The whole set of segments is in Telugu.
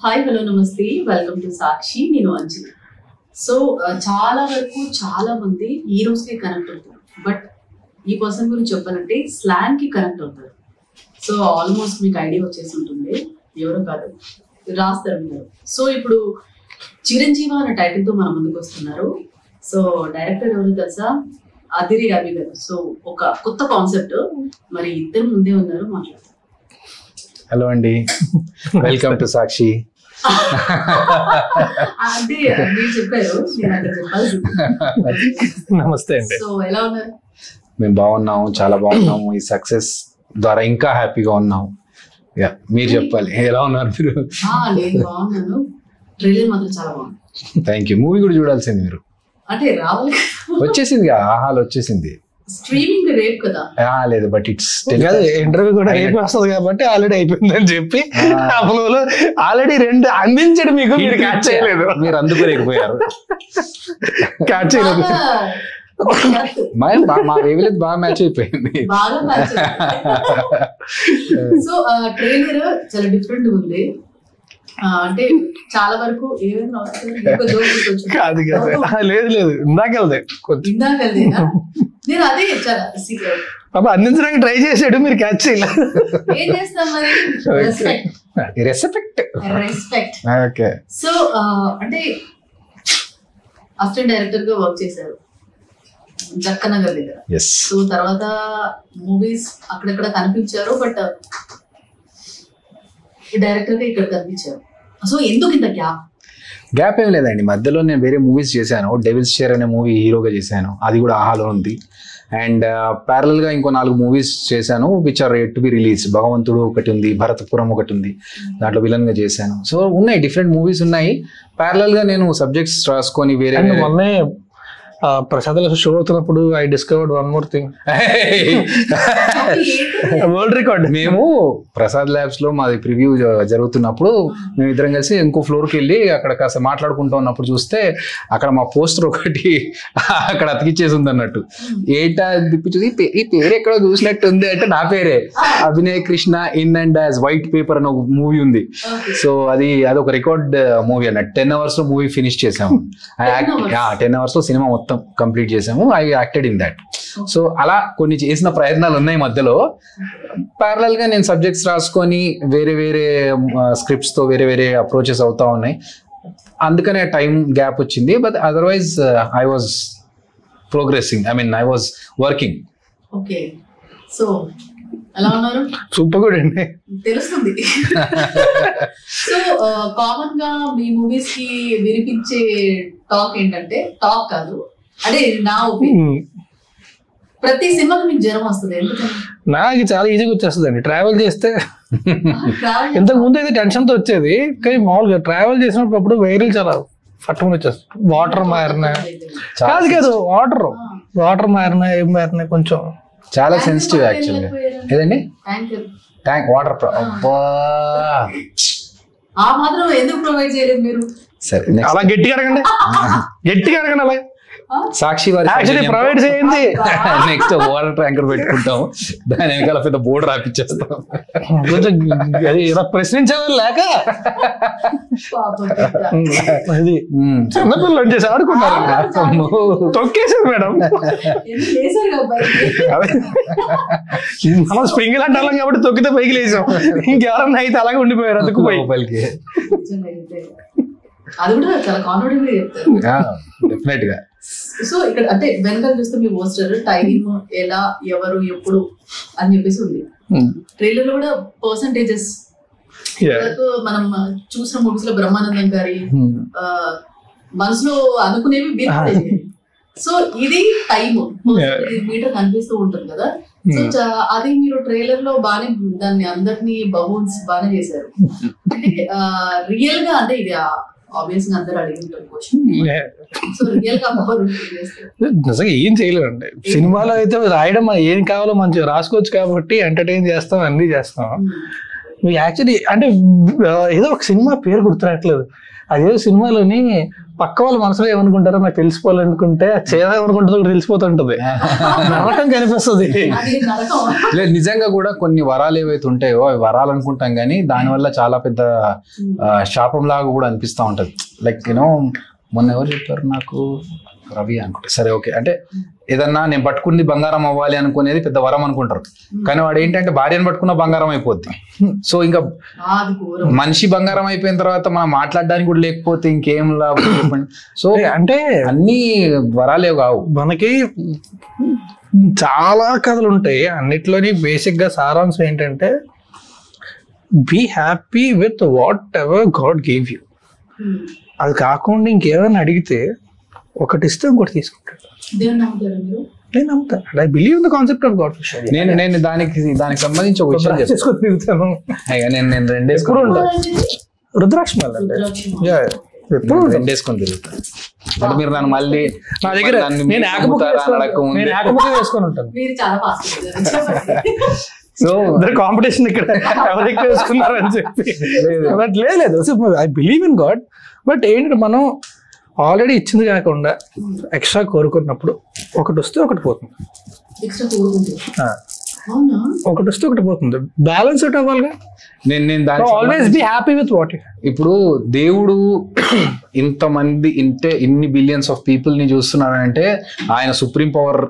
హాయ్ హలో నమస్తే, వెల్కమ్ టు సాక్షి. నేను అంజలి. సో చాలా వరకు చాలా మంది హీరోస్కి కనెక్ట్ అవుతారు, బట్ ఈ పర్సన్ గురించి చెప్పాలంటే స్లాంగ్ కి కనెక్ట్ అవుతారు. సో ఆల్మోస్ట్ మీకు ఐడియా వచ్చేసి ఉంటుంది, ఎవరో కాదు రాస్తారు మీరు. సో ఇప్పుడు చిరంజీవి అనే టైటిల్ తో మన ముందుకు వస్తున్నారు. సో డైరెక్టర్ ఎవరు తెలుసా? అదిరి రవి గారు. సో ఒక కొత్త కాన్సెప్ట్, మరి ఇద్దరు ముందే ఉన్నారు, మాట్లాడతారు. హలో అండి, వెల్కమ్ టు సాక్షి. అంటే మీరు చెప్పారు, నేను అక్కడ చెప్పాల్సింది. నమస్తే అండి. సో ఎలా ఉన్నారు? మేము బాగున్నాము, చాలా బాగున్నాము. ఈ సక్సెస్ ద్వారా ఇంకా హ్యాపీగా ఉన్నాము. మీరు చెప్పాలి, ఎలా ఉన్నారు మీరు? నేను బాగున్నాను. ట్రైలర్ మాత్రం చాలా బాగుంది. Thank you. మూవీ కూడా చూడాల్సింది మీరు. అంటే రావాలి, వచ్చేసింది, ఆహాలు వచ్చేసింది. స్ట్రీమింగ్ రేపు కదా? లేదు, బట్ ఇట్స్ ఇంటర్వ్యూ కూడా రేపు వస్తుంది కాబట్టి ఆల్రెడీ అయిపోయిందని చెప్పి అప్పుడు ఆల్రెడీ 2 అందించడం మీకు మీరు క్యాచ్ చేయలేదు, మీరు అందుకోలేకపోయారు. క్యాచ్ చేయలేదు. మా వేవ్లెంత్ బాగా మ్యాచ్ అయిపోయింది. బాగా మ్యాచ్. సో ట్రైలర్ చాలా డిఫరెంట్ ఉంది. అంటే చాలా వరకు ఏమైనా కాదు లేదు ఇందాకెళ్దే నేను అదే చాలా పాప అందించడానికి ట్రై చేసాడు, మీరు క్యాచ్ చేయలేదు. ఏం చేస్తాం మరి? రెస్పెక్ట్. ఓకే. సో అంటే అసిస్టెంట్ డైరెక్టర్ గా వర్క్ చేశారు జక్కనగర్ దగ్గర. సో తర్వాత మూవీస్ అక్కడక్కడ కనిపించారు, బట్ డైరెక్టర్ గా ఇక్కడ కనిపించారు. సో ఎందుకు ఇంత గ్యాప్ ఏం లేదండి. మధ్యలో నేను వేరే మూవీస్ చేశాను. డెవిల్స్ షేర్ అనే మూవీ హీరోగా చేశాను, అది కూడా ఆహాలో ఉంది. అండ్ ప్యారలల్ గా ఇంకో 4 మూవీస్ చేశాను, which are yet to be release. భగవంతుడు ఒకటి ఉంది, భరతపురం ఒకటి ఉంది, దాంట్లో విలన్ గా చేశాను. సో ఉన్నాయి, డిఫరెంట్ మూవీస్ ఉన్నాయి. ప్యారలల్ గా నేను సబ్జెక్ట్స్ రాసుకొని వేరే మొన్నే ప్రసాద్ షో అవుతున్నప్పుడు I discovered one more thing, world record. మేము ప్రసాద్ ల్యాబ్స్ లో మాది ప్రివ్యూ జరుగుతున్నప్పుడు మేము ఇద్దరం కలిసి ఇంకో ఫ్లోర్ కి వెళ్ళి అక్కడ కాస్త మాట్లాడుకుంటూ ఉన్నప్పుడు చూస్తే అక్కడ మా పోస్టర్ ఒకటి అక్కడ అతికిచ్చేసి ఉంది అన్నట్టు. ఏటా తిప్పి చూసి ఈ పేరు ఎక్కడో చూసినట్టు ఉంది అంటే నా పేరే, Abhinay Krishna in and as white paper అని ఒక మూవీ ఉంది. సో అది ఒక రికార్డ్ మూవీ అన్నట్టు. 10 hours లో మూవీ ఫినిష్ చేసాము. 10 hours లో సినిమా మొత్తం కంప్లీట్ చేసాము. I acted in that. So అలా కొన్ని చేసిన ప్రయత్నాలు ఉన్నాయి మధ్యలో. ప్యారలల్ గా నేను సబ్జెక్ట్స్ రాసుకొని వేరే వేరే స్క్రిప్ట్స్ తో వేరే వేరే అప్రోచెస్ అవుతా ఉన్నాయి. అందుకనే టైం గ్యాప్ వచ్చింది. But otherwise I was progressing, I was working. Okay. So ఎలా ఉన్నారు? సూపర్ గుడ్ అండి, తెలుస్తుంది. సో కామన్ గా మీ మూవీస్ కి వినిపించే టాక్ ఏంటంటే, టాక్ కాదు అంటే నా ఒపీనియన్, ప్రతి సినిమాకి మీకు జ్వరం వస్తుంది. ఎందుకంటే నాకు చాలా ఈజీగా వచ్చేస్తుంది అండి ట్రావెల్ చేస్తే. ఇంతకు ముందు అయితే టెన్షన్ తో వచ్చేది, కానీ మామూలుగా ట్రావెల్ చేసినప్పుడు వైరల్ చాలా ఫట్టుకుని వచ్చేస్తుంది. వాటర్ మారినా కాదు వాటర్ మారినా ఏం మారినా కొంచెం చాలా సెన్సిటివ్ యాక్చువల్గా. ఏదండి ట్యాంక్ వాటర్ ఆ మాత్రం ఎందుకు ప్రొవైడ్ చేయలేదు మీరు? సరే, అలా గట్టిగా అడగండి, గట్టిగా అడగండి. అలా సాక్షి వారి ప్రొవైడ్ చేయండి. నెక్స్ట్ వాటర్ ట్యాంకర్ పెట్టుకుంటాం, దాని వెనకాల పెద్ద బోర్డు రాపిచ్చేస్తాం. కొంచెం ఇలా ప్రశ్నించేవాళ్ళు లేక అది చిన్నపిల్లలు చేసి ఆడుకున్నారు, తొక్కేసారు మేడం. మనం స్ప్రింగిల్ అంటే అలాగే కాబట్టి తొక్కితే పైకి లేసాం. ఇంకెవరన్నా అయితే అలాగే ఉండిపోయారు అందుకు పైకి. అది కూడా చాలా కాన్ఫిడెంట్ గా చెప్తారు. డెఫినెట్ గా. సో ఇక్కడ అంటే వెనకాల చూస్తే మీ పోస్టర్ టైం ఎలా, ఎవరు, ఎప్పుడు అని చెప్పేసి ఉంది. ట్రైలర్ లో కూడా పర్సంటేజెస్ మనం చూసిన మూవీస్ లో బ్రహ్మానందం గారి మనసులో అనుకునేవి. సో ఇది టైం మీటర్ కనిపిస్తూ ఉంటుంది కదా. సో అది మీరు ట్రైలర్ లో బాగానే దాన్ని అందరినీ బబూన్స్ బాగానే చేశారు. అంటే రియల్ గా అంటే ఇది ఆబ్వియస్ గా అందరూ అడిగింటారు క్వశ్చన్. సో రియల్ గా నిజంగా ఏం చేయలేదండి. సినిమాలో అయితే రాయడం ఏం కావాలో మంచిగా రాసుకోవచ్చు కాబట్టి ఎంటర్టైన్ చేస్తాం, అన్ని చేస్తాం. నువ్వు యాక్చువల్లీ అంటే ఏదో ఒక సినిమా పేరు గుర్తురావట్లేదు, అదేదో సినిమాలోని పక్క వాళ్ళ మనసులో ఏమనుకుంటారో నాకు తెలిసిపోవాలనుకుంటే చేయాలనుకుంటుందో తెలిసిపోతుంటది, నరకం కనిపిస్తుంది. లేదు నిజంగా కూడా కొన్ని వరాలు ఏవైతే ఉంటాయో అవి వరాలు అనుకుంటాం కానీ దానివల్ల చాలా పెద్ద శాపం లాగా కూడా అనిపిస్తూ ఉంటది. లైక్ యూనో మొన్న ఎవరు చెప్పారు నాకు, రవి అనుకుంటా, సరే ఓకే, అంటే ఏదన్నా నేను పట్టుకుంది బంగారం అవ్వాలి అనుకునేది పెద్ద వరం అనుకుంటారు, కానీ వాడు ఏంటంటే భార్యను పట్టుకున్న బంగారం అయిపోద్ది. సో ఇంకా మనిషి బంగారం అయిపోయిన తర్వాత మనం మాట్లాడడానికి కూడా లేకపోతే ఇంకేం లాభం చెప్పండి. సో అంటే అన్ని వరాలే కావు, మనకి చాలా కథలు ఉంటాయి. అన్నిట్లోని బేసిక్ గా సారాంశం ఏంటంటే be happy with whatever god gave you. అది కాకుండా ఇంకేమైనా అడిగితే ఒకటి ఇస్తే ఇంకోటి తీసుకుంటాడు. నేను నమ్ముతాను. I believe in the concept of God. నేను దానికి సంబంధించి ఒక విషయం చెప్తాను. నేను రెండేసుకుని రుద్రాక్ష ఎప్పుడు రెండేసుకొని తిరుగుతాను. అంటే మీరు నన్ను మళ్ళీ నా దగ్గర వేసుకొని ఉంటాను. సో కాంపిటీషన్ ఇక్కడ ఎవరు ఎక్కువ వేసుకున్నారని చెప్పి బట్ లేదు, I believe in God. But ఏంటంటే మనం ఆల్రెడీ ఇచ్చింది కాకుండా ఎక్స్ట్రా కోరుకున్నప్పుడు ఒకటి వస్తే ఒకటి పోతుంది, ఒకటి వస్తే ఒకటి పోతుంది, బ్యాలెన్స్ అవుట్ అవ్వాలిగా. నేను always be happy with what. ఇప్పుడు దేవుడు ఇంతమంది ఇన్ని బిలియన్స్ ఆఫ్ పీపుల్ ని చూస్తున్నాడంటే ఆయన సుప్రీం పవర్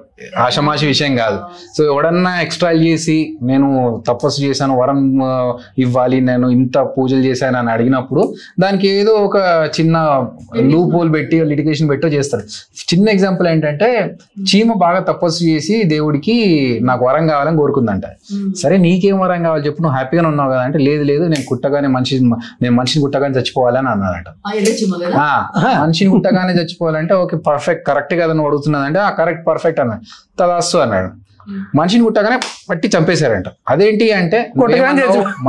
ఆషమాషి విషయం కాదు. సో ఎవడన్నా ఎక్స్ట్రా చేసి నేను తపస్సు చేశాను వరం ఇవ్వాలి నేను ఇంత పూజలు చేశాను అని అడిగినప్పుడు దానికి ఏదో ఒక చిన్న లూప్ హోల్ పెట్టి లిటిగేషన్ పెట్టో చేస్తారు. చిన్న ఎగ్జాంపుల్ ఏంటంటే చీమ బాగా తపస్సు చేసి దేవుడికి నాకు వరం కావాలని కోరుకుందంట. సరే నీకేం వరం కావాలి చెప్పు, నువ్వు హ్యాపీగానే ఉన్నావు కదా అంటే లేదు నేను కుట్టగానే మనిషిని కుట్టగానే చచ్చిపోవాలని అన్నాడట. మనిషిని కుట్టగానే చచ్చిపోవాలంటే ఓకే పర్ఫెక్ట్ కరెక్ట్ కదా నువ్వు అడుగుతున్నదంటే కరెక్ట్ పర్ఫెక్ట్ అన్నాడు. తదాస్తు అన్నాడు. మనిషిని కుట్టగానే పట్టి చంపేశారంట. అదేంటి అంటే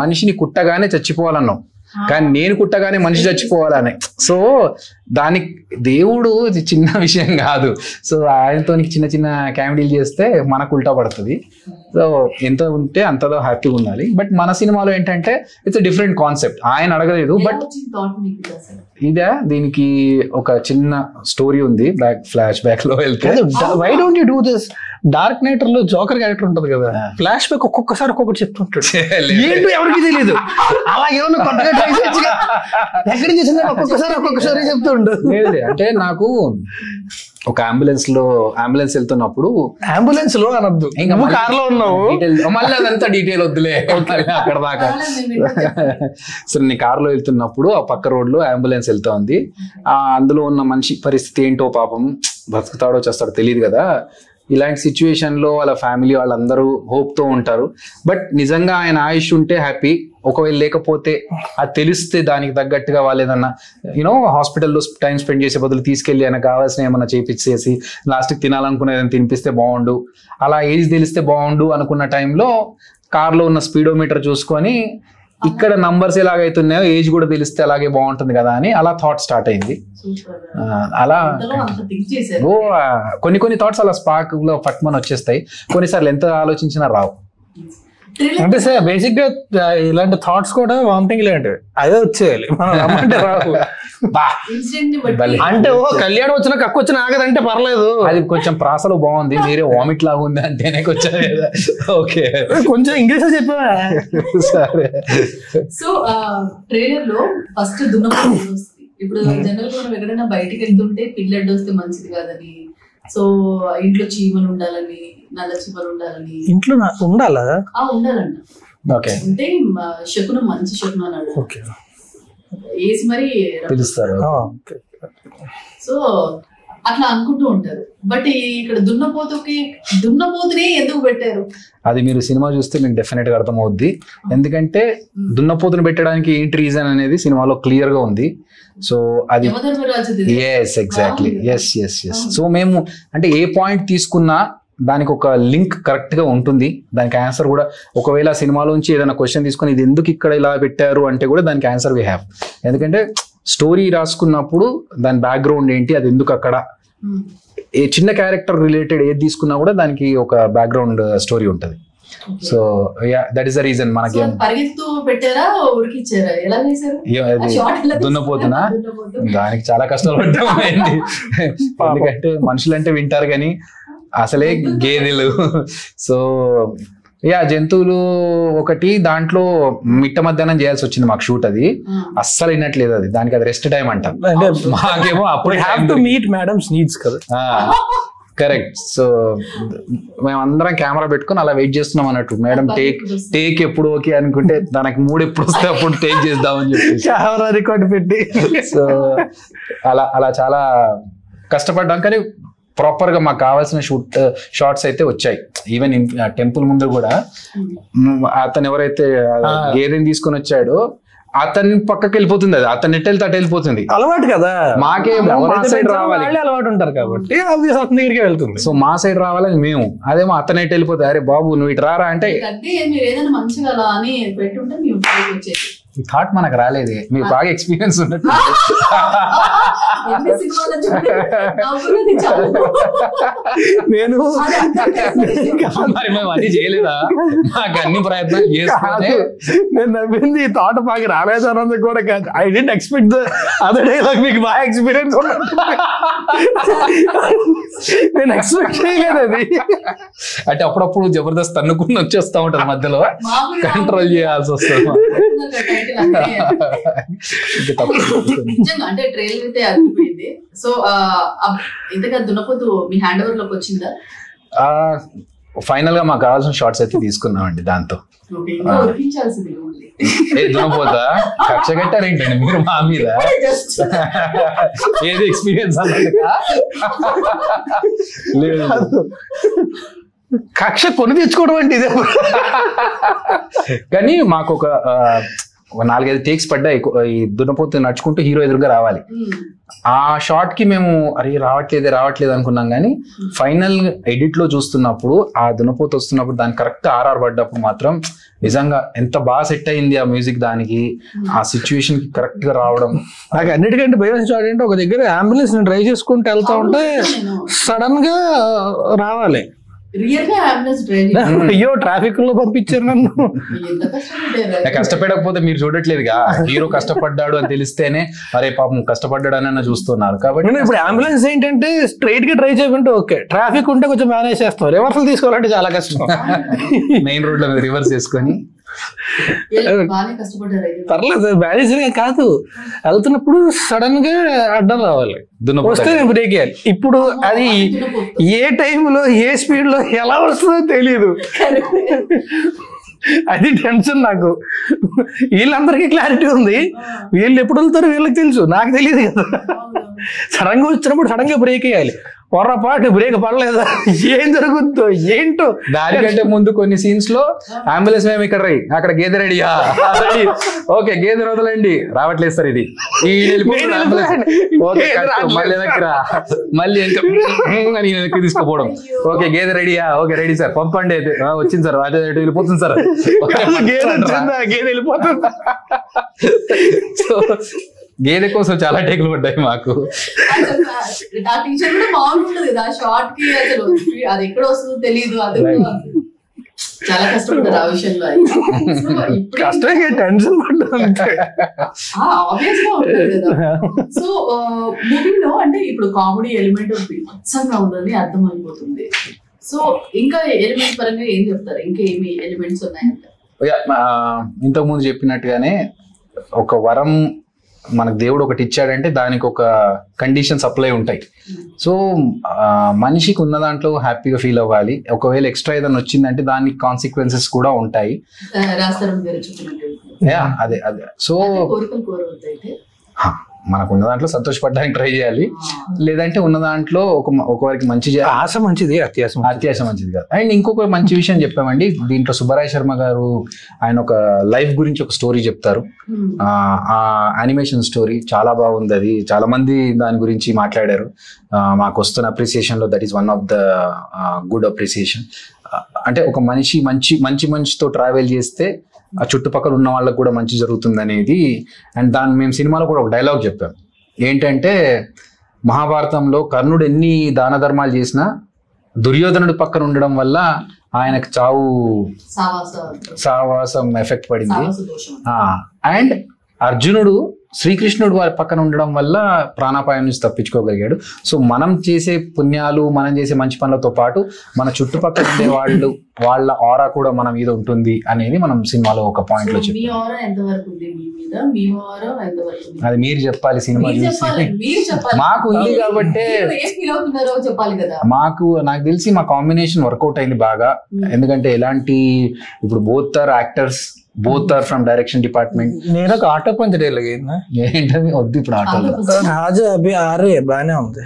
మనిషిని కుట్టగానే చచ్చిపోవాలన్నావు కానీ నేను కుట్టగానే మనిషి చచ్చిపోవాలని. సో దానికి దేవుడు చిన్న విషయం కాదు. సో ఆయనతో చిన్న చిన్న కామెడీలు చేస్తే మనకు ఉల్టా పడుతుంది. సో ఎంత ఉంటే అంతదో హ్యాపీగా ఉండాలి. బట్ మన సినిమాలో ఏంటంటే ఇట్స్ డిఫరెంట్ కాన్సెప్ట్. ఆయన అడగలేదు బట్ ఇదే దీనికి ఒక చిన్న స్టోరీ ఉంది. ఫ్లాష్ బ్యాక్ లో వెళ్తే why don't you do this? Dark Knight లో జోకర్ క్యారెక్టర్ ఉంటది కదా, ఫ్లాష్ బ్యాక్ ఒక్కొక్కసారి ఒక్కొక్కటి చెప్తుంటాడు, ఏంటో ఎవరికి తెలియదు. అలాగేమన్నా కొత్తగా ట్రై చేయొచ్చుగా, ఎక్కడి చేసిందా ఒక్కొక్కసారి చెప్తుండు. అంటే నాకు ఒక అంబులెన్స్ వెళ్తున్నప్పుడు, అంబులెన్స్ లో అనొద్దు ఇంకా కార్ లో ఉన్నావు మళ్ళీ అదంతా డీటెయిల్ వద్దులే అక్కడ దాకా. సో నీ కార్ లో వెళ్తున్నప్పుడు ఆ పక్క రోడ్ లో అంబులెన్స్ వెళ్తా ఉంది. అందులో ఉన్న మనిషి పరిస్థితి ఏంటో పాపం, బతుకుతాడో చేస్తాడో తెలియదు కదా. ఇలాంటి సిచ్యువేషన్ లో వాళ్ళ ఫ్యామిలీ వాళ్ళందరూ హోప్ తో ఉంటారు. బట్ నిజంగా ఆయన ఆయుష్ ఉంటే హ్యాపీ, ఒకవేళ లేకపోతే అది తెలిస్తే దానికి తగ్గట్టుగా వాళ్ళు ఏదన్నా యూనో హాస్పిటల్లో టైం స్పెండ్ చేసే బదులు తీసుకెళ్ళి ఆయన కావాల్సిన ఏమన్నా చేపించేసి లాస్ట్కి తినాలనుకునే ఏదైనా తినిపిస్తే బాగుండు, అలా ఏజ్ తెలిస్తే బాగుండు అనుకున్న టైంలో కార్లో ఉన్న స్పీడోమీటర్ చూసుకొని ఇక్కడ నంబర్స్ ఎలాగైతున్నాయో ఏజ్ కూడా తెలిస్తే అలాగే బాగుంటుంది కదా అని అలా థాట్ స్టార్ట్ అయింది. అలా కొన్ని థాట్స్ అలా స్పార్క్ లో పట్మని వచ్చేస్తాయి. కొన్నిసార్లు ఎంత ఆలోచించినా రావు. అంటే సార్ బేసిక్ గా ఇలాంటి థాట్స్ కూడా వామిటింగ్ ఇలాంటివి అదే వచ్చేయాలి, మనం రమ్మంటే రావు. అంటే ఓ కళ్యాణం వచ్చినా కక్కు వచ్చినా ఆగదంటే పర్లేదు, అది కొంచెం ప్రాసలో బాగుంది, మీరే వామిట్ లాగా ఉంది అంటేనే కొంచెం ఓకే కొంచెం ఇంగ్లీష్ చెప్పా. సరే. సో ట్రైలర్ లో ఫస్ట్ దున్నపోతు వస్తుంది. ఇప్పుడు జనరల్ గా మనం ఎక్కడైనా బయటికి వెళ్తుంటే పిల్లడ్డు వస్తే మంచిది కాదని, సో ఇంట్లో చీమలు ఉండాలని, నల్ల చీమలు ఉండాలని, ఇంట్లో ఉండాలా ఉండాలంట. అంటే శకునం మంచి శకునం అన్నాడు వేసి మరి పిలుస్తారు. సో అట్లా అనుకుంటూ ఉంటారు. బట్ ఇక్కడ దున్నపోతునే ఎందుకు పెట్టారు అది మీరు సినిమా చూస్తే మీకు డెఫినెట్ గా అర్థమవుద్ది. ఎందుకంటే దున్నపోతును పెట్టడానికి ఏంటి రీజన్ అనేది సినిమాలో క్లియర్ గా ఉంది. సో అది ఎగ్జాక్ట్లీ ఎస్. సో మేము అంటే ఏ పాయింట్ తీసుకున్నా దానికి ఒక లింక్ కరెక్ట్ గా ఉంటుంది, దానికి ఆన్సర్ కూడా. ఒకవేళ సినిమాలోంచి ఏదైనా క్వశ్చన్ తీసుకొని ఇది ఎందుకు ఇక్కడ ఇలా పెట్టారు అంటే కూడా దానికి ఆన్సర్ వీ హ్యావ్. ఎందుకంటే స్టోరీ రాసుకున్నప్పుడు దాని బ్యాక్గ్రౌండ్ ఏంటి, అది ఎందుకు అక్కడ, ఏ చిన్న క్యారెక్టర్ రిలేటెడ్ ఏది తీసుకున్నా కూడా దానికి ఒక బ్యాక్గ్రౌండ్ స్టోరీ ఉంటుంది. So that is the reason మనకి. పరిగెత్తు పెట్టారా ఉరికిచ్చారా ఎలా చేశారు? దున్నపోతున్నా దానికి చాలా కష్టాలు పడ్డామండి. ఎందుకంటే మనుషులంటే వింటారు కానీ అసలే గేదెలు. సో జంతువులు ఒకటి దాంట్లో మిట్ట మధ్యాహ్నం చేయాల్సి వచ్చింది మాకు షూట్. అది అస్సలు వినట్లేదు, అది దానికి అది రెస్ట్ టైం అంటాం. మాకేమో అప్పుడు మీట్ మేడమ్స్ నీడ్స్ కదా. కరెక్ట్. సో మేమందరం కెమెరా పెట్టుకుని అలా వెయిట్ చేస్తున్నాం అన్నట్టు. మేడం టేక్ ఎప్పుడు ఓకే అనుకుంటే దానికి మూడు ఎప్పుడు వస్తే అప్పుడు టేక్ చేద్దామని చెప్పి కెమెరా రికార్డ్ పెట్టి. సో అలా చాలా కష్టపడ్డాం కానీ ప్రాపర్ గా మాకు కావాల్సిన షార్ట్స్ అయితే వచ్చాయి. ఈవెన్ టెంపుల్ ముందు కూడా అతను ఎవరైతే గేదెని తీసుకొని వచ్చాడో అతని పక్కకి వెళ్ళిపోతుంది, అది అతను ఎట్ వెళ్తే అటు వెళ్ళిపోతుంది. అలవాటు కదా మాకేమో మా సైడ్ రావాలి, అలవాటు ఉంటారు కాబట్టి అతని దగ్గరికి వెళ్తుంది. సో మా సైడ్ రావాలని మేము, అదేమో అతను ఎటు వెళ్ళిపోతుంది. అరే బాబు నువ్వు ఇటు రారా అంటే ఈ థాట్ మనకు రాలేదు. మీకు బాగా ఎక్స్పీరియన్స్ ఉన్నట్టు. నేను మరి మేము అన్ని చేయలేదా? మాకు అన్ని ప్రయత్నాలు చేస్తానే. నేను నవ్వింది ఈ థాట్ మాకు రాలేదు అన్నది కూడా కాదు. ఐ డెంట్ ఎక్స్పెక్ట్ అదే డైలాగ్ మీకు బాగా ఎక్స్పీరియన్స్ ఉన్నట్టు నేను ఎక్స్పెక్ట్ చేయలేదు అది. అంటే అప్పుడప్పుడు జబర్దస్త్ తన్నుకుని వచ్చేస్తా ఉంటది, మధ్యలో కంట్రోల్ చేయాల్సి వస్తుంది. అంటే ట్రైలర్ అయితే అదిపోయింది. సో ఇంతగా దున్నపోతు మీ హ్యాండ్ ఓవర్ లోకి వచ్చిందా? ఫైనల్ గా మాకు కావాల్సిన షార్ట్స్ అయితే తీసుకున్నామండి. దాంతో దున్నపోతా కక్ష కట్టారేంటండి మీరు మా మీద? ఏది ఎక్స్పీరియన్స్ అన్నట్టుగా లేదు, కక్ష కొని తెచ్చుకోవడం అంటే ఇదే. కానీ మాకు ఒక 4-5 టేక్స్ పడ్డాయి. ఈ దున్నపోతు నడుచుకుంటూ హీరో ఎదురుగా రావాలి. ఆ షార్ట్ కి మేము అరే రావట్లేదు అనుకున్నాం, కానీ ఫైనల్ ఎడిట్ లో చూస్తున్నప్పుడు ఆ దున్నపోతు వస్తున్నప్పుడు దానికి కరెక్ట్ ఆర్ఆర్ పడ్డప్పుడు మాత్రం నిజంగా ఎంత బాగా సెట్ అయింది ఆ మ్యూజిక్, దానికి ఆ సిచ్యువేషన్ కి కరెక్ట్ గా రావడం. నాకు అన్నిటికంటే భయం షార్ట్ ఏంటంటే ఒక దగ్గర అంబులెన్స్ డ్రైవ్ చేసుకుంటూ వెళ్తా ఉంటే సడన్ గా రావాలి. అయ్యో ట్రాఫిక్ లో పంపించారు నన్ను. కష్టపడకపోతే మీరు చూడట్లేదుగా, హీరో కష్టపడ్డాడు అని తెలిస్తేనే అరే పాపం కష్టపడ్డాడు అని చూస్తున్నారు. కాబట్టి ఇప్పుడు అంబులెన్స్ ఏంటంటే స్ట్రైట్ గా డ్రైవ్ చేయకుంటే ఓకే, ట్రాఫిక్ ఉంటే కొంచెం మేనేజ్ చేస్తాం. రివర్సల్ తీసుకోవాలంటే చాలా కష్టం. మెయిన్ రోడ్ లో రివర్స్ చేసుకొని పర్లేదు మేనేజ్ కాదు, వెళ్తున్నప్పుడు సడన్ గా అడ్డం రావాలి, వస్తే నేను బ్రేక్ చేయాలి. ఇప్పుడు అది ఏ టైంలో ఏ స్పీడ్ లో ఎలా వస్తుందో తెలియదు. అది టెన్షన్ నాకు. వీళ్ళందరికీ క్లారిటీ ఉంది, వీళ్ళు ఎప్పుడు వెళ్తారో వీళ్ళకి తెలుసు, నాకు తెలియదు కదా. సడన్ గా వచ్చినప్పుడు సడన్ గా బ్రేక్ వేయాలి. పొరపాటు బ్రేక్ పడలేదా ఏం జరుగుతుందో ఏంటో. దానికంటే ముందు కొన్ని సీన్స్ లో అంబులెన్స్ మేము ఇక్కడ అక్కడ గేదె రెడీయా, ఓకే గేదె వదలండి, రావట్లేదు సార్ ఇది మళ్ళీ వెనక్కిరా, మళ్ళీ వెనక్కి తీసుకుపోవడం. ఓకే గేదె రెడీయా, ఓకే రెడీ సార్ పంపండి, అయితే వచ్చింది సార్, అదే వెళ్ళిపోతుంది సార్, గేదె వెళ్ళిపోతుంది. గేదె కోసం చాలా టేకులు పడ్డాయి మాకు. అది ఎక్కడ వస్తుందో తెలియదు, అది చాలా కష్టపడ్డారు ఆ విషయంలో. కష్టంగా టెన్షన్ పడ్డా. సో మూవీలో అంటే ఇప్పుడు కామెడీ ఎలిమెంట్ ఉత్సాహంగా ఉందని అర్థమైపోతుంది. సో ఇంకా ఎలిమెంట్స్ పరంగా ఏం చెప్తారు, ఇంకా ఏమి ఎలిమెంట్స్ ఉన్నాయంటే? ఇంతకు ముందు చెప్పినట్టుగానే ఒక వరం మనకు దేవుడు ఒకటి ఇచ్చాడంటే దానికి ఒక కండిషన్స్ అప్లై ఉంటాయి. సో మనిషికి ఉన్న దాంట్లో హ్యాపీగా ఫీల్ అవ్వాలి. ఒకవేళ ఎక్స్ట్రా ఏదైనా వచ్చిందంటే దానికి కాన్సిక్వెన్సెస్ కూడా ఉంటాయి. అదే అదే. సో మనకు ఉన్న దాంట్లో సంతోషపడడానికి ట్రై చేయాలి, లేదంటే ఉన్న దాంట్లో ఒకరికి మంచి ఆశ మంచిది, అత్యాశ మంచిది కాదు. అండ్ ఇంకొక మంచి విషయం చెప్పామండి దీంట్లో, సుబ్బరాయ శర్మ గారు ఆయన ఒక లైఫ్ గురించి ఒక స్టోరీ చెప్తారు. ఆ యానిమేషన్ స్టోరీ చాలా బాగుంది, అది చాలా మంది దాని గురించి మాట్లాడారు. మాకు వస్తున్న అప్రిసియేషన్ లో that is one of the good appreciation. అంటే ఒక మనిషి మంచితో ట్రావెల్ చేస్తే ఆ చుట్టుపక్కల ఉన్న వాళ్ళకి కూడా మంచి జరుగుతుంది అనేది. అండ్ దాన్ని మేము సినిమాలో కూడా ఒక డైలాగ్ చెప్పాం, ఏంటంటే మహాభారతంలో కర్ణుడు ఎన్ని దాన ధర్మాలు చేసినా దుర్యోధనుడు పక్కన ఉండడం వల్ల ఆయనకు చావు సావాసం ఎఫెక్ట్ పడింది. అండ్ అర్జునుడు శ్రీకృష్ణుడు వారి పక్కన ఉండడం వల్ల ప్రాణాపాయం నుంచి తప్పించుకోగలిగాడు. సో మనం చేసే పుణ్యాలు, మనం చేసే మంచి పనులతో పాటు మన చుట్టుపక్కల ఉండే వాళ్ళ ఆరా కూడా మన మీద ఉంటుంది అనేది మనం సినిమాలో ఒక పాయింట్ లో చెప్పాం. అది మీరు చెప్పాలి, సినిమా చూసి మాకు ఉంది కాబట్టి. నాకు తెలిసి మా కాంబినేషన్ వర్కౌట్ అయింది బాగా. ఎందుకంటే ఎలాంటి ఇప్పుడు both are actors, both are from direction department. నేను ఒక ఆటో పంచ్ డైలాగ్ ఏంటది వద్దు ఇప్పుడు ఆటో రాజు అభి ఆరే బానే ఉంది.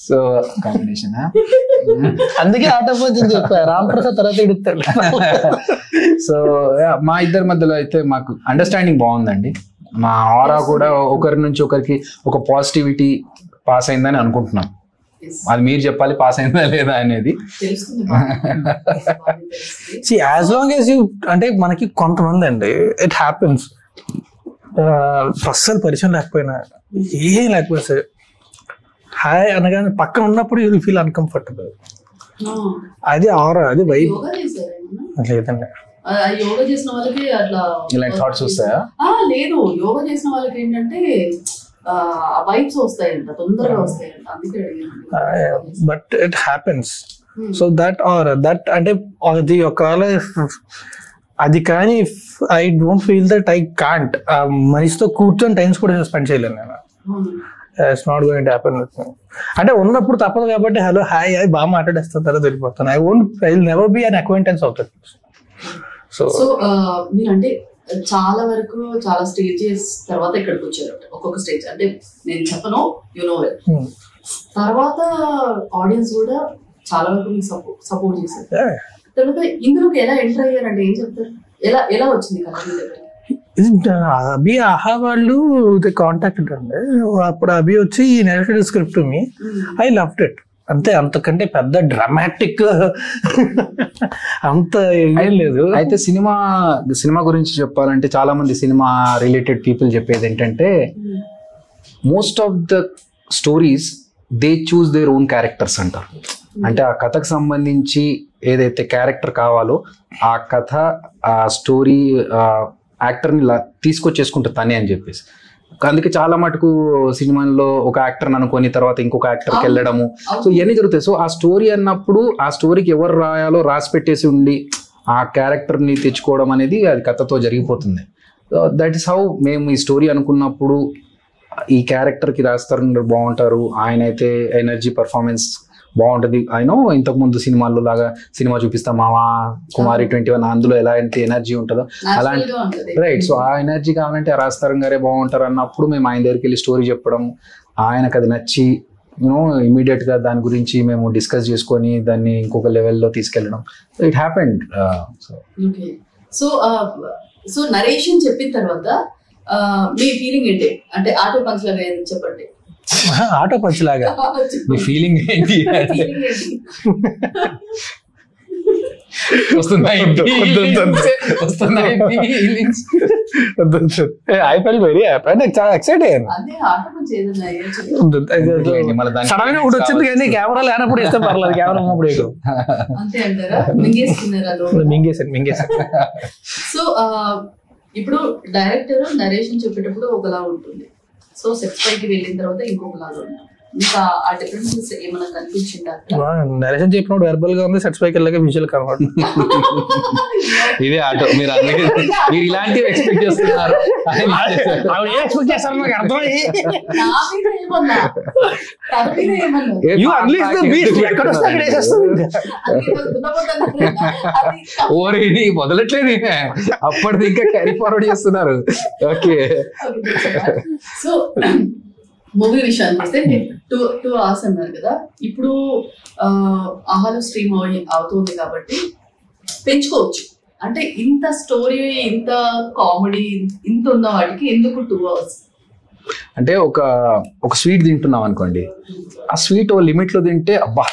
సో కాంబినేషన్ అందుకే ఆటో పంచ్ చెప్పా. రామ్ ప్రసాద్ తర్వాత ఇడుతాడు. సో మా ఇద్దరి మధ్యలో అయితే మాకు అండర్స్టాండింగ్ బాగుందండి. మా ఆరా కూడా ఒకరి నుంచి ఒకరికి ఒక పాజిటివిటీ పాస్ అయిందని అనుకుంటున్నాం. అది మీరు చెప్పాలి పాస్ అయిందా లేదా అనేది. యాజ్ లాంగ్ యాజ్ యూ అంటే మనకి కొంతమంది అండి ఇట్ హ్యాపెన్స్ అస్సలు పరిచయం లేకపోయినా ఏం లేకపోయినా సరే హాయ్ అనగానే పక్కన ఉన్నప్పుడు యూ విల్ ఫీల్ అన్కంఫర్టబుల్. అది ఆరా, అది వైబ్. లేదండి యోగా చేసిన వాళ్ళకి అట్లా ఇలాంటి థాట్స్ వస్తాయా? లేదు, యోగా చేసిన వాళ్ళకి ఏంటంటే వైబ్స్ వస్తాయంట, తొందరగా వస్తాయంట. అందుకే but it happens. So that or that అంటే అది ఒకవేళ అది కానీ I don't feel that I can't మనిషితో కూర్చొని టైమ్స్ కూడా స్పెండ్ చేయలేను నేను. It's not going to happen with me. అంటే ఉన్నప్పుడు తప్పదు కాబట్టి హలో హాయ్ హాయ్ బాగా మాట్లాడేస్తాను, తర్వాత వెళ్ళిపోతాను. I will never be an acquaintance of that. So మీరంటే చాలా వరకు చాలా స్టేజెస్ తర్వాత ఇక్కడికి వచ్చారు. ఒక్కొక్క స్టేజ్ అంటే నేను చెప్పను, యు నో వెల్. తర్వాత ఆడియన్స్ కూడా చాలా వరకు మీకు సపోర్ట్ చేశారు. తర్వాత ఇందులోకి ఎలా ఎంటర్ అయ్యారంటే ఏం చెప్తారు? ఎలా వచ్చింది కదా? అభి ఆహా వాళ్ళు కాంటాక్ట్ అండి. అప్పుడు అభి వచ్చి narrated script me, I loved it. అంతే, అంతకంటే పెద్ద డ్రామాటిక్ అంత ఏం లేదు. అయితే సినిమా గురించి చెప్పాలంటే చాలా మంది సినిమా రిలేటెడ్ పీపుల్ చెప్పేది ఏంటంటే most of the stories they choose their own characters అంటారు. అంటే ఆ కథకు సంబంధించి ఏదైతే క్యారెక్టర్ కావాలో ఆ కథ, ఆ స్టోరీ యాక్టర్ని తీసుకొచ్చేసుకుంటారు తనే అని చెప్పేసి. అందుకే చాలా మటుకు సినిమాల్లో ఒక యాక్టర్ని అనుకొని తర్వాత ఇంకొక యాక్టర్కి వెళ్ళడము, సో ఇవన్నీ జరుగుతాయి. సో ఆ స్టోరీ అన్నప్పుడు ఆ స్టోరీకి ఎవరు రాయాలో రాసి పెట్టేసి ఉండి ఆ క్యారెక్టర్ని తెచ్చుకోవడం అనేది అది కథతో జరిగిపోతుంది. దట్ ఈస్ హౌ మేము ఈ స్టోరీ అనుకున్నప్పుడు ఈ క్యారెక్టర్కి రాస్తారు బాగుంటారు, ఆయన అయితే ఎనర్జీ పర్ఫార్మెన్స్ బాగుంటుంది. అయినో ఇంతకుముందు సినిమాల్లో లాగా సినిమా చూపిస్తాం మావా కుమారి 21 అందులో ఎలాంటి ఎనర్జీ ఉంటుందో అలాంటి రైట్. సో ఆ ఎనర్జీ కావాలంటే రాస్తారం గారే బాగుంటారు అన్నప్పుడు మేము ఆయన దగ్గరికి వెళ్ళి స్టోరీ చెప్పడం, ఆయనకు అది నచ్చి ఇమీడియట్ గా దాని గురించి మేము డిస్కస్ చేసుకొని దాన్ని ఇంకొక లెవెల్లో తీసుకెళ్ళడం. It happened. సో నరేషన్ చెప్పిన తర్వాత మీ ఫీలింగ్ ఏంటి? అంటే ఆటో పంచ్ లాగా చెప్పండి. ఆటో పంచ్ లాగా మీ ఫీలింగ్ ఏంటి? I fell very happy. నాకు చాలా ఎక్సైట్ అయ్యాను. సడన్ గా ఒకటి వచ్చింది కానీ కెమెరా లేనప్పుడు ఇస్తే పర్లేదు, కెమెరా ఉన్నప్పుడు మింగేసాను. సో ఇప్పుడు డైరెక్టర్ నరేషన్ చెప్పేటప్పుడు ఒకలా ఉంటుంది, సో సెట్స్ పైకి వెళ్ళిన తర్వాత ఇంకొకలాగా ఉంటుంది. మీకు ఆ డిఫరెన్సెస్ ఏమైనా కనిపించిందా? నరేషన్ చెప్పినప్పుడు వెర్బల్ గా ఉంది, సెట్స్ పైకి వెళ్ళాక విజువల్ కనబడుతుంది. ఇదే ఆటో మీరు ఇలాంటివి ఎక్స్పెక్ట్ చేస్తున్నారు. ఎక్స్పెక్ట్ చేస్తారు నాకు అర్థమయ్యి మొదలట్లేదు, అప్పటిది ఇంకా క్యారీ ఫార్వర్డ్ చేస్తున్నారు. ఓకే, సో మూవీ విషయానికి వస్తే 2 hours అన్నారు కదా, ఇప్పుడు ఆహాలో స్ట్రీమ్ అవుతుంది కాబట్టి పెంచుకోవచ్చు. అంటే ఇంత స్టోరీ, ఇంత కామెడీ, ఇంత ఉన్న వాటికి ఎందుకు 2 hours? అంటే ఒక స్వీట్ తింటున్నాం అనుకోండి, ఆ స్వీట్ ఓ లిమిట్ లో తింటే అబ్బా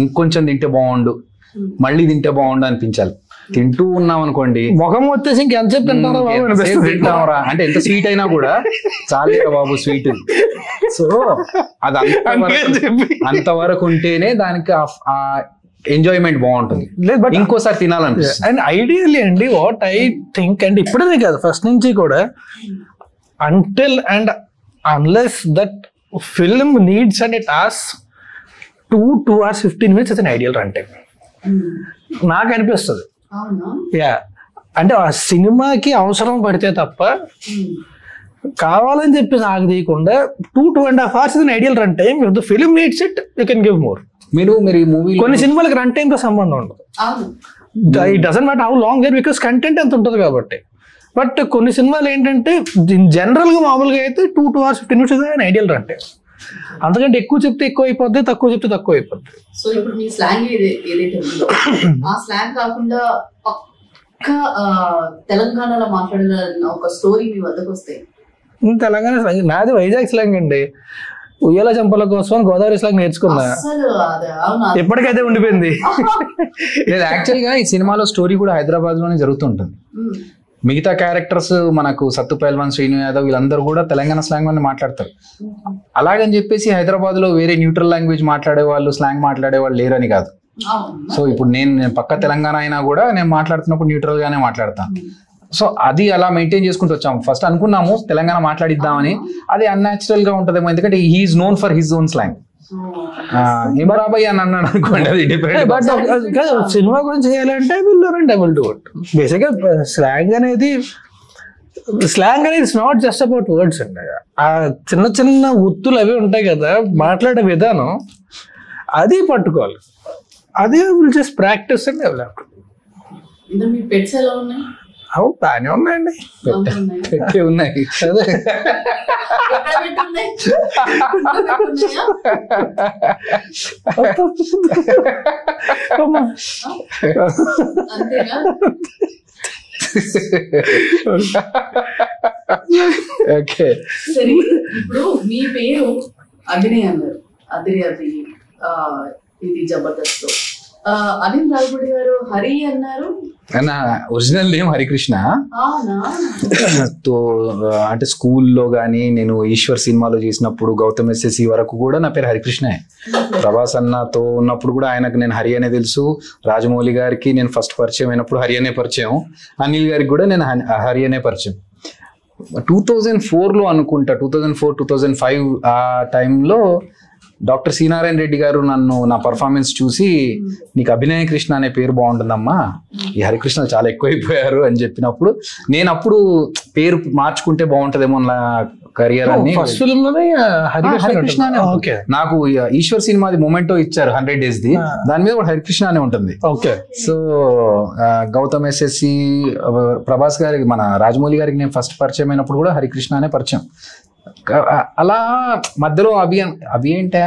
ఇంకొంచెం తింటే బాగుండు, మళ్ళీ తింటే బాగుండు అనిపించాలి. తింటూ ఉన్నాం అనుకోండి ముఖం వచ్చేసి ఇంకెంతసేపు తింటారా తింటామరా అంటే ఎంత స్వీట్ అయినా కూడా చాలేరా బాబు స్వీట్ సో అది అంతవరకు ఉంటేనే దానికి ఎంజాయ్మెంట్ బాగుంటుంది, ఇంకోసారి తినాలనిపిస్తుంది. అండ్ ఐడియల్లీ అండి వాట్ ఐ థింక్, అండ్ ఇప్పుడే కాదు ఫస్ట్ నుంచి కూడా, until and unless that film needs and it asks 2 hours 15 minutes as an ideal run time నాకు అనిపిస్తుంది. యా, అంటే ఆ సినిమాకి అవసరం పడితే తప్ప కావాలని చెప్పి నాకు తీయకుండా 2.5 hours is an ideal run time. If the film needs it, you can give more. మీరు ఈ మూవీ కొన్ని సినిమాలకు రన్ టైం తో సంబంధం ఉండదు. It doesn't matter how long there, because content ఎంత ఉంటుంది కాబట్టి. బట్ కొన్ని సినిమాలు ఏంటంటే జనరల్ గా మామూలుగా అయితే 2 hours 15 minutes is an ideal run time. అంతకంటే ఎక్కువ చెప్తే ఎక్కువ అయిపోద్ది, తక్కువ చెప్తే తక్కువ అయిపోద్ది. సో ఇప్పుడు మీ స్లాంగ్ ఏదైతే ఉందో ఆ స్లాంగ్ కాకుండా పక్క తెలంగాణలో మాట్లాడిన ఒక స్టోరీ మీ వద్దకు వస్తే? తెలంగాణ నాది వైజాగ్ స్లాంగ్ అండి. ఉయ్యాల చంపల కోసం గోదావరి స్లాంగ్ నేర్చుకున్నా, ఎప్పటికైతే ఉండిపోయింది. లేదు, యాక్చువల్ గా ఈ సినిమాలో స్టోరీ కూడా హైదరాబాద్ లోనే జరుగుతుంటుంది. మిగతా క్యారెక్టర్స్ మనకు సత్తు పైల్వాన్, శ్రీను యాదవ్ వీళ్ళందరూ కూడా తెలంగాణ స్లాంగ్ లోనే మాట్లాడతారు. అలాగని చెప్పేసి హైదరాబాద్ లో వేరే న్యూట్రల్ లాంగ్వేజ్ మాట్లాడే వాళ్ళు, స్లాంగ్ మాట్లాడే వాళ్ళు లేరని కాదు. సో ఇప్పుడు నేను పక్క తెలంగాణ అయినా కూడా నేను మాట్లాడుతున్నప్పుడు న్యూట్రల్ గానే మాట్లాడతాను. సో అది అలా మెయింటైన్ చేసుకుంటూ వచ్చాము. ఫస్ట్ అనుకున్నాము తెలంగాణ మాట్లాడిద్దామని, అది అన్యాచురల్ గా ఉంటదేమో, ఎందుకంటే he's known for his own slang. ఏమరాబాయ్ అని అన్నాడు అనుకోండి, అది డిఫరెంట్. బట్ సినిమా గురించి చేయాలంటే డబుల్ టు ఇట్. బేసిక్ గా స్లాంగ్ అనేది it's not just about words అండి. ఆ చిన్న చిన్న ఉత్తులు అవి ఉంటాయి కదా, మాట్లాడే విధానం అది పట్టుకోవాలి. అది will just practice and develop. Me pets ఎలా ఉన్నాయి? బాగానే ఉన్నాయండి, పెట్టే ఉన్నాయి. ఓకే, సరే. ఇప్పుడు మీ పేరు అభినయ్ అన్నారు, అది ఇది జబర్దస్త్ లో. అనిల్ రావిపూడి గారు హరి అన్నారు. నా ఒరిజినల్ నేమ్ హరికృష్ణ. అంటే స్కూల్లో కానీ నేను ఈశ్వర్ సినిమాలో చేసినప్పుడు గౌతమ్ ఎస్ఎస్సి వరకు కూడా నా పేరు హరికృష్ణే. ప్రభాస్ అన్నతో ఉన్నప్పుడు కూడా ఆయనకు నేను హరి అనే తెలుసు. రాజమౌళి గారికి నేను ఫస్ట్ పరిచయం అయినప్పుడు హరి అనే పరిచయం. అనిల్ గారికి కూడా నేను హరి అనే పరిచయం. 2004లో అనుకుంటా, 2004-2005 ఆ టైంలో డాక్టర్ సి నారాయణ రెడ్డి గారు నన్ను, నా పర్ఫార్మెన్స్ చూసి నీకు అభినయ కృష్ణ అనే పేరు బాగుంటుందమ్మా, ఈ హరికృష్ణ చాలా ఎక్కువైపోయారు అని చెప్పినప్పుడు నేను అప్పుడు పేరు మార్చుకుంటే బాగుంటదేమో నా కెరియర్ అని. నాకు ఈశ్వర్ సినిమాది మొమెంటో ఇచ్చారు 100 days ది, దాని మీద కూడా హరికృష్ణ అనే ఉంటుంది. సో గౌతమ్ ఎస్ఎస్సి, ప్రభాస్ గారికి, మన రాజమౌళి గారికి నేను ఫస్ట్ పరిచయం అయినప్పుడు కూడా హరికృష్ణ అనే పరిచయం. అలా మధ్యలో అభి ఏంటా,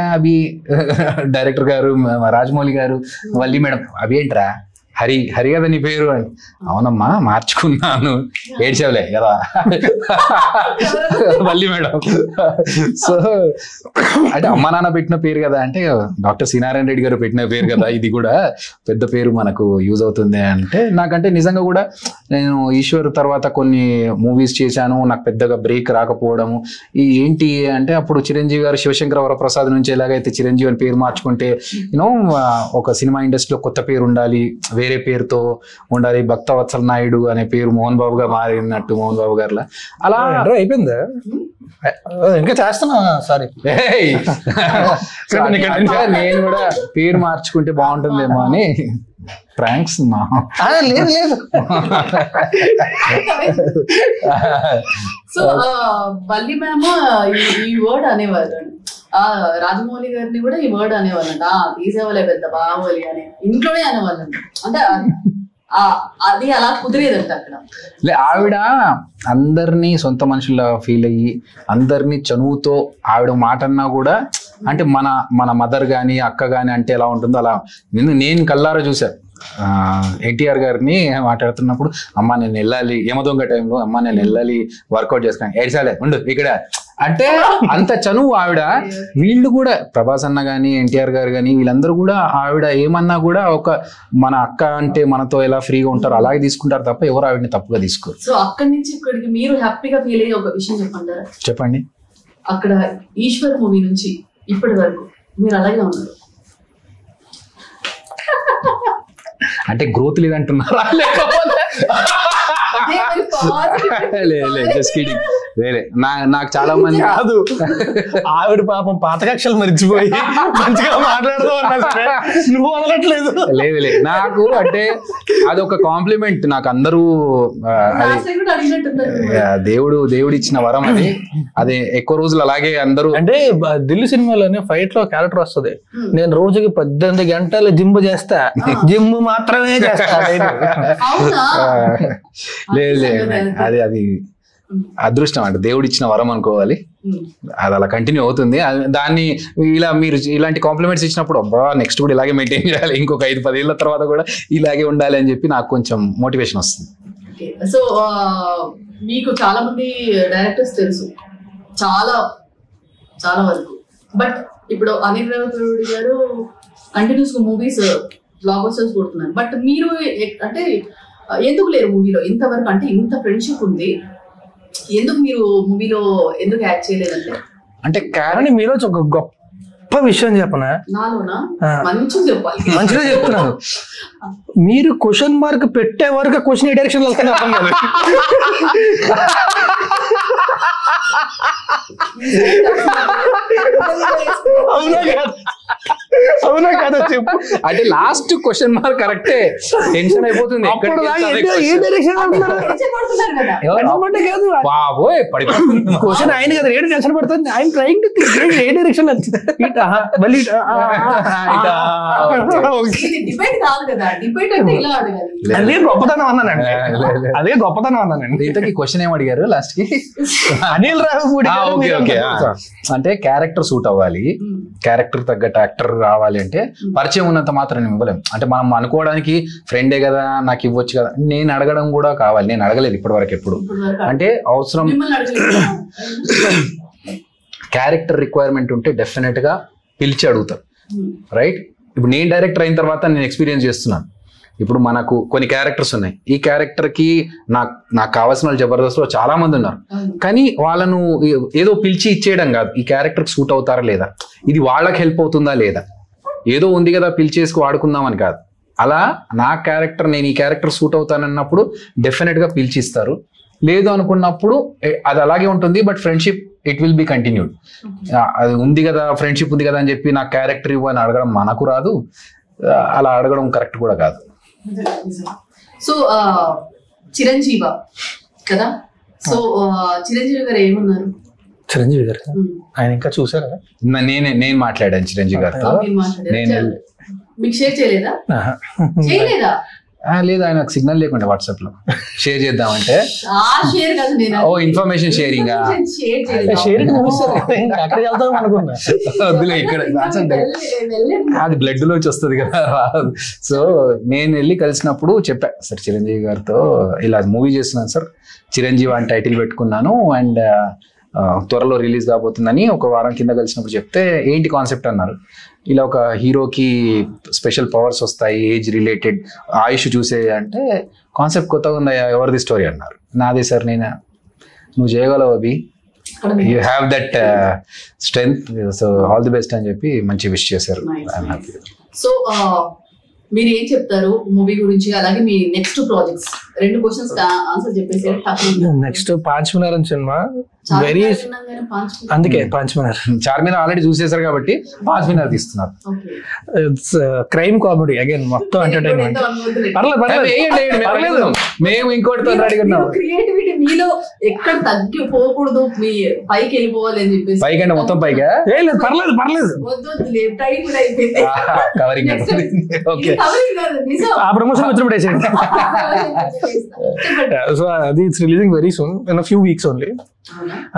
డైరెక్టర్ గారు, రాజమౌళి గారు, వల్లి మేడం, అభి ఏంట్రా, హరి కదా నీ పేరు అని. అవునమ్మా మార్చుకున్నాను, ఏడ్చేవలే కదా వల్లి మేడం. సో అంటే అమ్మా నాన్న పెట్టిన పేరు కదా, అంటే డాక్టర్ సి నారాయణ రెడ్డి గారు పెట్టిన పేరు కదా, ఇది కూడా పెద్ద పేరు మనకు యూజ్ అవుతుంది అంటే. నాకంటే నిజంగా కూడా నేను ఈశ్వర్ తర్వాత కొన్ని మూవీస్ చేశాను, నాకు పెద్దగా బ్రేక్ రాకపోవడము. ఏంటి అంటే అప్పుడు చిరంజీవి గారు శివశంకర వరప్రసాద్ నుంచి ఎలాగైతే చిరంజీవి అని పేరు మార్చుకుంటే యూనో ఒక సినిమా ఇండస్ట్రీలో కొత్త పేరు ఉండాలి, వేరే పేరుతో ఉండాలి. భక్తవత్సల నాయుడు అనే పేరు మోహన్ బాబు గా మారినట్టు, మోహన్ బాబు గారిలా అలా అయిపోయిందా? ఇంకా చేస్తున్నా, సారీ. నేను కూడా పేరు మార్చుకుంటే బాగుంటుందేమో అని ప్రాంక్స్. లేదు లేదు. సో వల్లి మ్యామ్ ఈ వర్డ్ అనేవారు, రాజమౌళి గారిని కూడా ఈ వర్డ్ అనేవాళ్ళంట, తీసేవాళ్ళే పెద్ద బాహుబలి అని ఇంట్లోనే అనేవాళ్ళంట. అంటే అది అలా కుదిరేదంట అక్కడ. ఆవిడ అందరినీ సొంత మనుషుల్లా ఫీల్ అయ్యి అందరినీ చనువుతో ఆవిడ మాట అన్నా కూడా, అంటే మన మదర్ గాని అక్క గాని అంటే ఎలా ఉంటుందో అలా నేను కల్లారా చూశాను. ఎన్టీఆర్ గారిని మాట్లాడుతున్నప్పుడు, అమ్మ నేను వెళ్ళాలి, యమదొంగ టైంలో, అమ్మ నేను వెళ్ళాలి వర్కౌట్ చేసుకున్నాను, ఏడ్చాలే ఉండు ఇక్కడ అంటే అంత చనువు ఆవిడ. వీళ్ళు కూడా ప్రభాస్ అన్న గానీ, ఎన్టీఆర్ గారు కానీ, వీళ్ళందరూ కూడా ఆవిడ ఏమన్నా కూడా ఒక మన అక్క అంటే మనతో ఎలా ఫ్రీగా ఉంటారో అలాగే తీసుకుంటారు తప్ప ఎవరు ఆవిడని తప్పుగా తీసుకోరు. సో అక్కడి నుంచి ఇక్కడికి మీరు హ్యాపీగా ఫీల్ అయ్యే ఒక విషయం చెప్పండి. చెప్పండి. అక్కడ ఈశ్వర్ మూవీ నుంచి ఇప్పటి వరకు మీరు అలాగే ఉన్నారు. అంటే గ్రోత్ లేదంటున్నారా లేకపోతే నాకు చాలా మంది కాదు, ఆవిడ పాపం పాత కక్షలు మర్చిపోయి మంచిగా మాట్లాడుతూ నువ్వు వదలట్లేదు. లేదు నాకు అంటే అదొక కాంప్లిమెంట్. నాకు అందరూ దేవుడు ఇచ్చిన వరం అది. అది ఎక్కువ రోజులు అలాగే అందరూ అంటే దిల్ సినిమాలోనే ఫైట్ లో క్యారెక్టర్ వస్తుంది, నేను రోజుకి 18 గంటలు జిమ్ చేస్తా, జిమ్ మాత్రమే చేస్తా. లేదు అది అదృష్టం అంటే దేవుడు ఇచ్చిన వరం అనుకోవాలి. అది అలా కంటిన్యూ అవుతుంది. దాన్ని ఇలా మీరు ఇలాంటి కాంప్లిమెంట్స్ ఇచ్చినప్పుడు అబ్బా నెక్స్ట్ కూడా ఇలాగే మెయింటైన్ చేయాలి, ఇంకొక 5-10 ఏళ్ళ తర్వాత కూడా ఇలాగే ఉండాలి అని చెప్పి నాకు కొంచెం మోటివేషన్ వస్తుంది. సో మీకు చాలా మంది డైరెక్టర్స్ తెలుసు చాలా చాలా వరకు, బట్ ఇప్పుడు అనిల్ రావిపూడి గారు కంటిన్యూస్ గా మూవీస్ బ్లాక్ బస్టర్స్ కొడుతున్నారు. బట్ మీరు అంటే ఎందుకు లేరు మూవీలో ఇంతవరకు? అంటే ఇంత ఫ్రెండ్షిప్ ఉంది, ఎందుకు మీరు మూవీలో ఎందుకు యాక్ట్ చేయలేదంటే? అంటే కానీ మీలో ఒక గొప్ప విషయం చెప్పనా? నాలోనా? మంచిగా చెప్పాలి. మంచిగా చెప్తున్నాను. మీరు క్వశ్చన్ మార్క్ పెట్టే వరకు క్వశ్చన్ ఏ డైరెక్షన్ వెళ్తాను అర్థం కాదు. అవునా కదా చెప్పు. అంటే లాస్ట్ క్వశ్చన్ మార్క్ కరెక్టే, టెన్షన్ అయిపోతుంది. క్వశ్చన్ ఆయన కదా ఏడు టెన్షన్ పడుతుంది. ఆయన trying to think A direction అదే గొప్పతనం అన్నానండి, అదే గొప్పతనం అన్నానండి. ఇంతకీ క్వశ్చన్ ఏం అడిగారు లాస్ట్ కి? అనిల్ రావిపూడి అంటే క్యారెక్టర్ సూట్ అవ్వాలి, క్యారెక్టర్ తగ్గట్టు యాక్టర్ రావాలి అంటే పరిచయం ఉన్నంత మాత్రం ఇవ్వలేం. అంటే మనం అనుకోవడానికి ఫ్రెండే కదా నాకు ఇవ్వచ్చు కదా, నేను అడగడం కూడా కావాలి. నేను అడగలేదు ఇప్పటి వరకు ఎప్పుడు. అంటే అవసరం క్యారెక్టర్ రిక్వైర్మెంట్ ఉంటే డెఫినెట్ గా పిలిచి అడుగుతారు, రైట్? ఇప్పుడు నేను డైరెక్టర్ అయిన తర్వాత నేను ఎక్స్పీరియన్స్ చేస్తున్నాను. ఇప్పుడు మనకు కొన్ని క్యారెక్టర్స్ ఉన్నాయి, ఈ క్యారెక్టర్ కి నాకు కావాల్సిన వాళ్ళు జబర్దస్త్లో చాలా మంది ఉన్నారు, కానీ వాళ్ళను ఏదో పిలిచి ఇచ్చేయడం కాదు, ఈ క్యారెక్టర్ కి సూట్ అవుతారా లేదా, ఇది వాళ్ళకి హెల్ప్ అవుతుందా లేదా, ఏదో ఉంది కదా పిలిచేసుకు వాడుకుందామని కాదు. అలా నా క్యారెక్టర్, నేను ఈ క్యారెక్టర్ సూట్ అవుతానన్నప్పుడు డెఫినెట్ గా పిలిచిస్తారు. లేదు అనుకున్నప్పుడు అది అలాగే ఉంటుంది, but friendship it will be continued. అది ఉంది కదా, ఫ్రెండ్షిప్ ఉంది కదా అని చెప్పి నాకు క్యారెక్టర్ ఇవ్వని అడగడం మనకు రాదు, అలా అడగడం కరెక్ట్ కూడా కాదు. సో చిరంజీవి కదా, సో చిరంజీవి గారు ఏమన్నారు? చిరంజీవి గారు ఆయన ఇంకా చూసారా? నేను మాట్లాడాను చిరంజీవి గారితో. మీకు షేర్ చేయలేదా? చేయలేదా? లేదు, ఆయన సిగ్నల్ లేకుండా వాట్సాప్ లో షేర్ చేద్దామంటే ఇన్ఫర్మేషన్ షేరింగ్ వద్దులే, ఇక్కడ అది బ్లడ్ లోంచి వస్తుంది కదా. సో నేను వెళ్ళి కలిసినప్పుడు చెప్పా, సార్ చిరంజీవి గారితో ఇలా మూవీ చేస్తున్నాను సార్, చిరంజీవి అని టైటిల్ పెట్టుకున్నాను అండ్ త్వరలో రిలీజ్ కాబోతుందని ఒక వారం కింద కలిసినప్పుడు చెప్తే ఏంటి కాన్సెప్ట్ అన్నారు. ఇలా ఒక హీరోకి స్పెషల్ పవర్స్ వస్తాయి, ఏజ్ రిలేటెడ్, ఆయుష్ చూసే అంటే కాన్సెప్ట్ కొత్తగా ఉందా, ఎవరిది స్టోరీ అన్నారు. నాదే సార్, నువ్వు చేయగలవు Abhi, you have that strength, so all the best అని చెప్పి మంచి విష్ చేశారు. I'm happy. సో మీరు ఏం చెప్తారు మూవీ గురించి, అలాగే మీ నెక్స్ట్ ప్రాజెక్ట్స్? 2 క్వశ్చన్స్ ఆన్సర్ చెప్పేసి. నెక్స్ట్ పాంచ్మినార్ సినిమా, వెరీ అందుకే పాంచ్మినార్. చార్మినార్ ఆల్రెడీ చూసేసారు కాబట్టి పాంచ్మినార్ తీస్తున్నారు. ఇట్స్ క్రైమ్ కామెడీ అగైన్, మొత్తం ఎంటర్టైన్మెంట్. పర్లేదు, మేము ఇంకోటి అడిగినాం. క్రియేటివిటీ మీలో ఎక్కడ తగ్గిపోకూడదు, మీ పైకి వెళ్ళిపోవాలి అని చెప్పేసి. పైకి అంటే మొత్తం పైగా? పర్లేదు పర్లేదు, కవరింగ్. ఆ ప్రమోషన్ వచ్చినప్పుడు వేసేయండి. సో అది it's releasing very soon, in a few weeks only.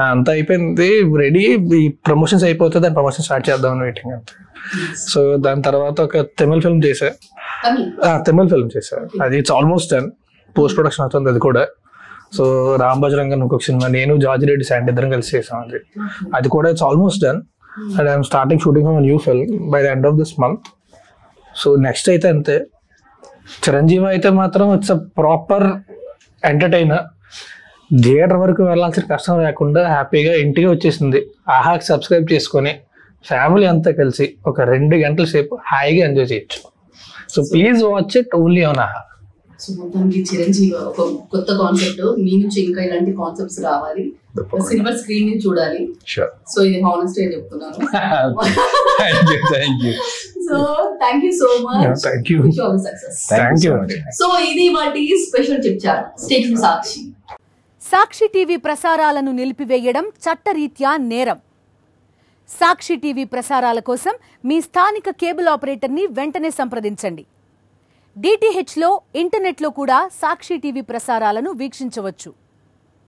అంతా అయిపోయింది, రెడీ. ఈ ప్రమోషన్స్ అయిపోతే దాని ప్రమోషన్ స్టార్ట్ చేద్దామని వెయిటింగ్ అంతే. సో దాని తర్వాత ఒక తమిళ ఫిల్మ్ చేశా, అది it's almost done, post production అవుతుంది అది కూడా. సో రామ్ బజరంగన్ ఇంకొక సినిమా, నేను జార్జ్ రెడ్డి శాండ్ ఇద్దరం కలిసి చేసాం, అది కూడా it's almost done. And I'm starting shooting on new film by the end of this month. So next అయితే అంతే. చిరంజీవి అయితే మాత్రం it's a proper entertainer. Theatre వరకు వెళ్ళాల్సిన కష్టం లేకుండా హ్యాపీగా ఇంటికి వచ్చేసింది. ఆహాకి సబ్స్క్రైబ్ చేసుకొని ఫ్యామిలీ అంతా కలిసి ఒక 2 గంటల సేపు హాయిగా ఎంజాయ్ చేయొచ్చు. So please watch it only on ఆహా. సో మొత్తానికి చిరంజీవి ఒక కొత్త కాన్సెప్ట్ మీ నుంచి ఇంకా ఇలాంటి కాన్సెప్ట్స్ రావాలి, సిల్వర్ స్క్రీన్ ని చూడాలి. సో ఇది హానెస్ట్ గా చెప్తున్నాను. So thank you so much. Thank you. Wish all the success. Thank you. So ఇది వాటి special tip chat. Stay tune Sakshi. Sakshi TV ప్రసారాలను నిలిపివేయడం చట్టరీత్యా నేరం. సాక్షి టీవీ ప్రసారాల కోసం మీ స్థానిక కేబుల్ ఆపరేటర్ని వెంటనే సంప్రదించండి. DTHలో ఇంటర్నెట్లో కూడా సాక్షి టీవీ ప్రసారాలను వీక్షించవచ్చు.